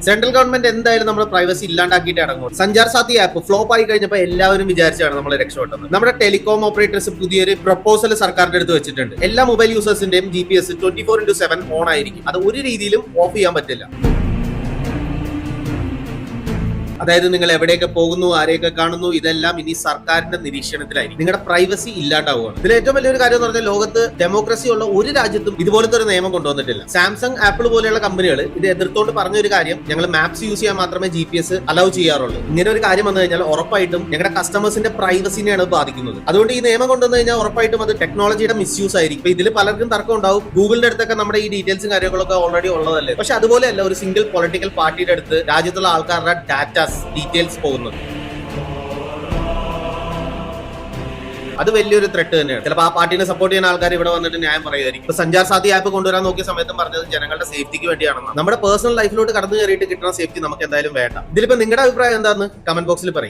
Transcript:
Central government എന്തായാലും നമ്മുടെ privacy ഇല്ലാണ്ടാക്കിയിട്ട് ഇറങ്ങും. സഞ്ചാർ സാത്തി ആപ്പ് ഫ്ലോപ്പ് ആയി കഴിഞ്ഞപ്പോൾ എല്ലാവരും വിചാരിച്ചാണ് നമ്മൾ രക്ഷപ്പെട്ടത്. നമ്മുടെ ടെലികോം ഓപ്പറേറ്റേഴ്സ് പുതിയൊരു പ്രപ്പോസൽ സർക്കാരിന്റെ അടുത്ത് വെച്ചിട്ടുണ്ട്. എല്ലാ മൊബൈൽ യൂസേഴ്സിന്റെയും GPS 24/7 ഓൺ ആയിരിക്കും. അത് ഒരു രീതിയിലും ഓഫ് ചെയ്യാൻ പറ്റില്ല. അതായത് നിങ്ങൾ എവിടെയൊക്കെ പോകുന്നു, ആരെയൊക്കെ കാണുന്നു, ഇതെല്ലാം ഇനി സർക്കാരിന്റെ നിരീക്ഷണത്തിലായിരിക്കും. നിങ്ങളുടെ പ്രൈവസി ഇല്ലാണ്ടാവുകയാണ്. ഇതിൽ ഏറ്റവും വലിയൊരു കാര്യം എന്ന് പറഞ്ഞാൽ ലോകത്ത് ഡെമോക്രസി ഉള്ള ഒരു രാജ്യത്തും ഇതുപോലത്തെ ഒരു നിയമം കൊണ്ടുവന്നിട്ടില്ല. സാംസങ്, ആപ്പിൾ പോലെയുള്ള കമ്പനികൾ ഇത് എതിർത്തോണ്ട് പറഞ്ഞൊരു കാര്യം, ഞങ്ങൾ മാപ്സ് യൂസ് ചെയ്യാൻ മാത്രമേ GPS അലൗ ചെയ്യാറുള്ളൂ. ഇങ്ങനെ ഒരു കാര്യം വന്നു കഴിഞ്ഞാൽ ഉറപ്പായിട്ടും ഞങ്ങളുടെ കസ്റ്റമേഴ്സിന്റെ പ്രൈവസിനെയാണ് ബാധിക്കുന്നത്. അതുകൊണ്ട് ഈ നിയമം കൊണ്ടുവന്നു കഴിഞ്ഞാൽ ഉറപ്പായിട്ടും അത് ടെക്നോളജിയുടെ മിസ്യൂസ് ആയിരിക്കും. ഇതിൽ പലർക്കും തർക്കം ഉണ്ടാവും. ഗൂഗിളിന്റെ അടുത്തൊക്കെ നമ്മുടെ ഈ ഡീറ്റെയിൽസും കാര്യങ്ങളൊക്കെ ഓൾറെഡി ഉള്ളതല്ലേ. പക്ഷെ അതുപോലെയല്ല ഒരു സിംഗിൾ പൊളിറ്റിക്കൽ പാർട്ടിയുടെ അടുത്ത് രാജ്യത്തുള്ള ആൾക്കാരുടെ ഡീറ്റെയിൽസ് പോകുന്നത്. അത് വലിയൊരു ത്രെട്ട് തന്നെയാണ്. ചിലപ്പോൾ ആ പാർട്ടിനെ സപ്പോർട്ട് ചെയ്യുന്ന ആൾക്കാർ ഇവിടെ വന്നിട്ട് ന്യായം പറയുമായിരിക്കും. ഇപ്പൊ സഞ്ചാർ സാത്തി ആപ്പ് കൊണ്ടുവരാൻ നോക്കിയ സമയത്തും പറഞ്ഞത് ജനങ്ങളുടെ സേഫ്റ്റിക്ക് വേണ്ടിയാണെന്ന്. നമ്മുടെ പേഴ്സണൽ ലൈഫിലോട്ട് കടന്നു കയറിയിട്ട് കിട്ടുന്ന സേഫ്റ്റി നമുക്ക് എന്തായാലും വേണ്ട. ഇതിലിപ്പോ നിങ്ങളുടെ അഭിപ്രായം എന്താണെന്ന് കമന്റ് ബോക്സിൽ പറയും.